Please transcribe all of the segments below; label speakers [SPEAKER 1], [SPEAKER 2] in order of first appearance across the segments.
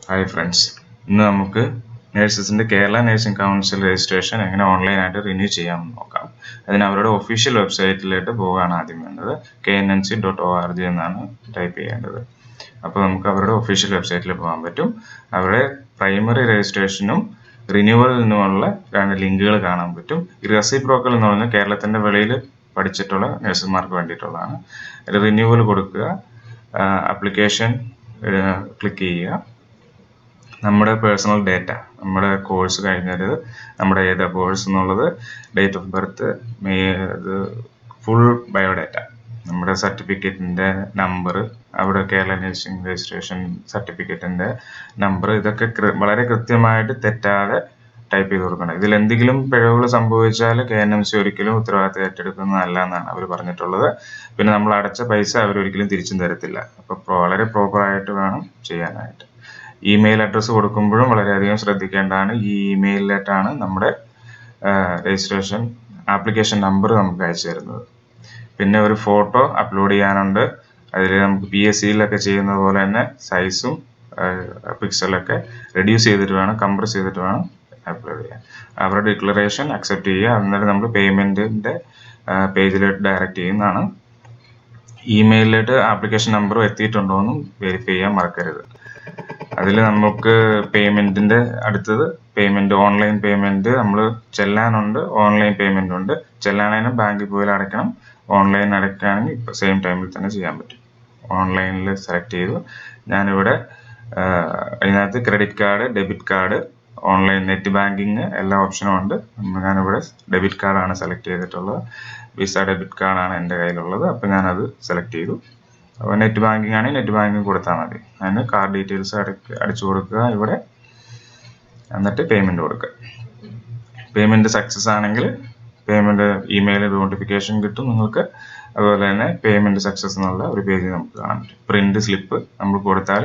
[SPEAKER 1] Hi friends, ഇന്ന് നമുക്ക് നഴ്സസിൻ്റെ Kerala nursing council registration എങ്ങനെ ഓൺലൈനായിട്ട് റിന്യൂ ചെയ്യാമെന്ന് നോക്കാം. അതിന് അവരുടെ ഒഫീഷ്യൽ വെബ്സൈറ്റിലേക്ക് പോവുകയാണ് ആദ്യം വേണ്ടത്. knmc.org എന്നാണ് ടൈപ്പ് ചെയ്യേണ്ടത്. അപ്പോൾ നമുക്ക് അവരുടെ ഒഫീഷ്യൽ വെബ്സൈറ്റിൽ പോകാൻ പറ്റും. അവരുടെ പ്രൈമറി രജിസ്ട്രേഷനും റിന്യൂവലിനുമുള്ള രണ്ട് ലിങ്കുകൾ കാണാൻ പറ്റും. ഈ റെസിപ്രോക്കൽ എന്ന് പറഞ്ഞാൽ കേരളത്തിൻ്റെ വെളിയിൽ പഠിച്ചിട്ടുള്ള നഴ്സുമാർക്ക് വേണ്ടിയിട്ടുള്ളതാണ്. റിന്യൂവൽ കൊടുക്കുക, ആപ്ലിക്കേഷൻ ക്ലിക്ക് ചെയ്യുക. നമ്മുടെ പേഴ്സണൽ ഡേറ്റ, നമ്മുടെ കോഴ്സ് കഴിഞ്ഞത്, നമ്മുടെ ഏതാ കോഴ്സ് എന്നുള്ളത്, date of birth, full biodata, നമ്മുടെ സർട്ടിഫിക്കറ്റിൻ്റെ നമ്പർ, അവിടെ കേരള നഴ്സിംഗ് രജിസ്ട്രേഷൻ സർട്ടിഫിക്കറ്റിൻ്റെ നമ്പർ, ഇതൊക്കെ വളരെ കൃത്യമായിട്ട് തെറ്റാതെ ടൈപ്പ് ചെയ്ത് കൊടുക്കണം. ഇതിൽ എന്തെങ്കിലും പിഴവുകൾ സംഭവിച്ചാൽ KNMC ഒരിക്കലും ഉത്തരവാദിത്തം ഏറ്റെടുക്കുന്നതല്ല എന്നാണ് അവർ പറഞ്ഞിട്ടുള്ളത്. പിന്നെ നമ്മൾ അടച്ച പൈസ അവരൊരിക്കലും തിരിച്ചും തരത്തില്ല. അപ്പോൾ വളരെ പ്രോപ്പറായിട്ട് വേണം ചെയ്യാനായിട്ട്. ഇമെയിൽ അഡ്രസ്സ് കൊടുക്കുമ്പോഴും വളരെയധികം ശ്രദ്ധിക്കേണ്ടതാണ്. ഈ ഇമെയിലിലേക്കാണ് നമ്മുടെ രജിസ്ട്രേഷൻ ആപ്ലിക്കേഷൻ നമ്പർ നമുക്ക് അയച്ചു തരുന്നത്. പിന്നെ ഒരു ഫോട്ടോ അപ്ലോഡ് ചെയ്യാനുണ്ട്. അതിൽ നമുക്ക് PSCയിലൊക്കെ ചെയ്യുന്നത് പോലെ തന്നെ സൈസും പിക്സലൊക്കെ റെഡ്യൂസ് ചെയ്തിട്ട് വേണം, കംപ്രസ് ചെയ്തിട്ട് വേണം അപ്ലോഡ് ചെയ്യാൻ. അവരുടെ ഡിക്ലറേഷൻ അക്സെപ്റ്റ് ചെയ്യുക. എന്നിട്ട് നമ്മൾ പേയ്മെൻറ്റിൻ്റെ പേജിലോട്ട് ഡയറക്റ്റ് ചെയ്യുന്നതാണ്. ഇമെയിലിലോട്ട് ആപ്ലിക്കേഷൻ നമ്പർ എത്തിയിട്ടുണ്ടോ എന്നും വെരിഫൈ ചെയ്യാൻ മറക്കരുത്. അതിൽ നമുക്ക് പേയ്മെൻറ്റിൻ്റെ അടുത്തത് ഓൺലൈൻ പേയ്മെൻറ്റ് നമ്മൾ ചെല്ലാനുണ്ട്. ഓൺലൈൻ പേയ്മെൻ്റ് ഉണ്ട്. ചെല്ലാനാണെങ്കിൽ ബാങ്കിൽ പോയി അടയ്ക്കണം. ഓൺലൈൻ അടയ്ക്കുകയാണെങ്കിൽ ഇപ്പോൾ സെയിം ടൈമിൽ തന്നെ ചെയ്യാൻ പറ്റും. ഓൺലൈനിൽ സെലക്ട് ചെയ്തു. ഞാനിവിടെ അതിനകത്ത് credit card, debit card, online net banking എല്ലാ ഓപ്ഷനും ഉണ്ട്. ഞാനിവിടെ ഡെബിറ്റ് കാർഡാണ് സെലക്ട് ചെയ്തിട്ടുള്ളത്. വിസ ഡെബിറ്റ് കാർഡാണ് എൻ്റെ കയ്യിലുള്ളത്. അപ്പോൾ ഞാനത് സെലക്ട് ചെയ്തു. അപ്പോൾ നെറ്റ് ബാങ്കിങ് ആണെങ്കിൽ നെറ്റ് ബാങ്കിങ് കൊടുത്താൽ മതി. അതിന് കാർഡ് ഡീറ്റെയിൽസ് അടിച്ചു കൊടുക്കുക ഇവിടെ, എന്നിട്ട് പേയ്മെൻറ്റ് കൊടുക്കുക. പേയ്മെൻറ്റ് സക്സസ് ആണെങ്കിൽ പേയ്മെൻറ്റ് ഇമെയിൽ നോട്ടിഫിക്കേഷൻ കിട്ടും നിങ്ങൾക്ക്. അതുപോലെ തന്നെ പേയ്മെൻറ്റ് സക്സസ് എന്നുള്ള ഒരു പേജ് നമുക്ക് കാണാൻ പറ്റും. പ്രിൻറ്റ് സ്ലിപ്പ് നമ്മൾ കൊടുത്താൽ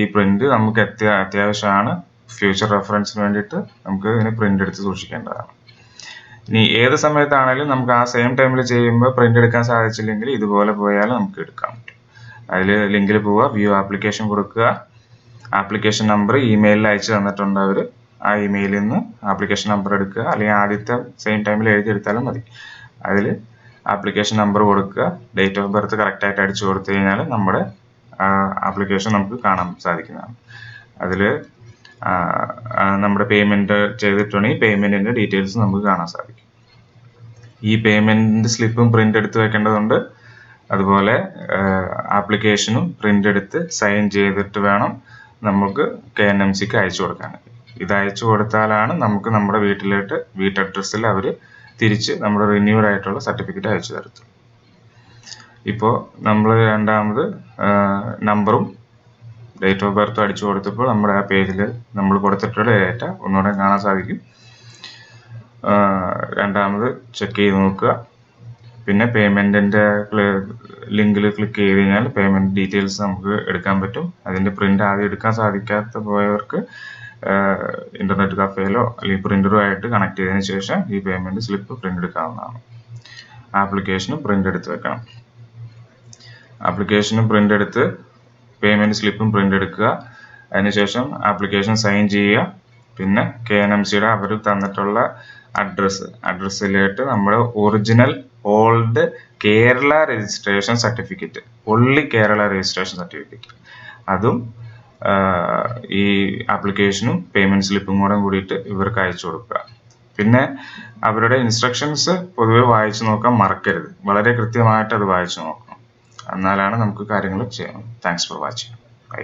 [SPEAKER 1] ഈ പ്രിൻറ്റ് നമുക്ക് അത്യാവശ്യമാണ്. ഫ്യൂച്ചർ റെഫറൻസിന് വേണ്ടിയിട്ട് നമുക്ക് ഇതിന് പ്രിൻ്റ് എടുത്ത് സൂക്ഷിക്കേണ്ടതാണ്. ഇനി ഏത് സമയത്താണെങ്കിലും നമുക്ക് ആ സെയിം ടൈമിൽ ചെയ്യുമ്പോൾ പ്രിൻ്റ് എടുക്കാൻ സാധിച്ചില്ലെങ്കിൽ ഇതുപോലെ പോയാൽ നമുക്ക് എടുക്കാൻ പറ്റും. അതിൽ ലിങ്കിൽ പോവുക, വ്യൂ ആപ്ലിക്കേഷൻ കൊടുക്കുക. ആപ്ലിക്കേഷൻ നമ്പർ ഇമെയിലിൽ അയച്ചു തന്നിട്ടുണ്ട് അവർ. ആ ഇമെയിലിൽ നിന്ന് ആപ്ലിക്കേഷൻ നമ്പർ എടുക്കുക, അല്ലെങ്കിൽ ആദ്യത്തെ സെയിം ടൈമിൽ എഴുതിയെടുത്താലും മതി. അതിൽ ആപ്ലിക്കേഷൻ നമ്പർ കൊടുക്കുക. ഡേറ്റ് ഓഫ് ബർത്ത് കറക്റ്റായിട്ട് അടിച്ചു കൊടുത്തു കഴിഞ്ഞാൽ നമ്മുടെ ആപ്ലിക്കേഷൻ നമുക്ക് കാണാൻ സാധിക്കുന്നതാണ്. അതിൽ നമ്മുടെ പേയ്മെൻറ്റ് ചെയ്തിട്ടുണ്ടെങ്കിൽ പേയ്മെൻറ്റിൻ്റെ ഡീറ്റെയിൽസ് നമുക്ക് കാണാൻ സാധിക്കും. ഈ പേയ്മെൻറ്റ് സ്ലിപ്പും പ്രിൻ്റ് എടുത്ത് വെക്കേണ്ടതുണ്ട്. അതുപോലെ ആപ്ലിക്കേഷനും പ്രിൻ്റ് എടുത്ത് സൈൻ ചെയ്തിട്ട് വേണം നമുക്ക് KNMCക്ക് അയച്ചു കൊടുക്കാൻ. ഇത് അയച്ചു കൊടുത്താലാണ് നമുക്ക് നമ്മുടെ വീട്ട് അഡ്രസ്സിൽ അവർ തിരിച്ച് നമ്മുടെ റിന്യൂവൽ ആയിട്ടുള്ള സർട്ടിഫിക്കറ്റ് അയച്ചു തരത്തുള്ളൂ. ഇപ്പോൾ നമ്മൾ രണ്ടാമത് നമ്പറും ഡേറ്റ് ഓഫ് ബർത്ത് അടിച്ചു കൊടുത്തപ്പോൾ നമ്മുടെ ആ പേജിൽ നമ്മൾ കൊടുത്തിട്ടുള്ള ഡേറ്റ ഒന്നുകൂടെ കാണാൻ സാധിക്കും. രണ്ടാമത് ചെക്ക് ചെയ്ത് നോക്കുക. പിന്നെ പേയ്മെൻറ്റിൻ്റെ ലിങ്കിൽ ക്ലിക്ക് ചെയ്ത് കഴിഞ്ഞാൽ പേയ്മെൻറ്റ് ഡീറ്റെയിൽസ് നമുക്ക് എടുക്കാൻ പറ്റും. അതിൻ്റെ പ്രിൻ്റ് ആദ്യം എടുക്കാൻ സാധിക്കാത്ത പോയവർക്ക് ഇൻ്റർനെറ്റ് കഫേയിലോ അല്ലെങ്കിൽ പ്രിൻ്ററോ ആയിട്ട് കണക്ട് ചെയ്തതിന് ശേഷം ഈ പേയ്മെൻറ്റ് സ്ലിപ്പ് പ്രിൻ്റ് എടുക്കാവുന്നതാണ്. ആപ്ലിക്കേഷനും പ്രിൻ്റ് എടുത്ത് വെക്കണം. ആപ്ലിക്കേഷനും പ്രിൻ്റ് എടുത്ത് പേയ്മെൻറ്റ് സ്ലിപ്പും പ്രിൻ്റ് എടുക്കുക. അതിനുശേഷം സൈൻ ചെയ്യുക. പിന്നെ KNMCയുടെ അവർ തന്നിട്ടുള്ള അഡ്രസ്സിലേക്ക് നമ്മുടെ original old Kerala registration certificate, only Kerala registration certificate, അതും ഈ ആപ്ലിക്കേഷനും പേയ്മെൻറ്റ് സ്ലിപ്പും കൂടിയിട്ട് ഇവർക്ക് അയച്ചു കൊടുക്കുക. പിന്നെ അവരുടെ ഇൻസ്ട്രക്ഷൻസ് പൊതുവെ വായിച്ചു നോക്കാൻ മറക്കരുത്. വളരെ കൃത്യമായിട്ട് അത് വായിച്ചു നോക്കണം. എന്നാലാണ് നമുക്ക് കാര്യങ്ങൾ ചെയ്യാം. Thanks for watching. ബൈ.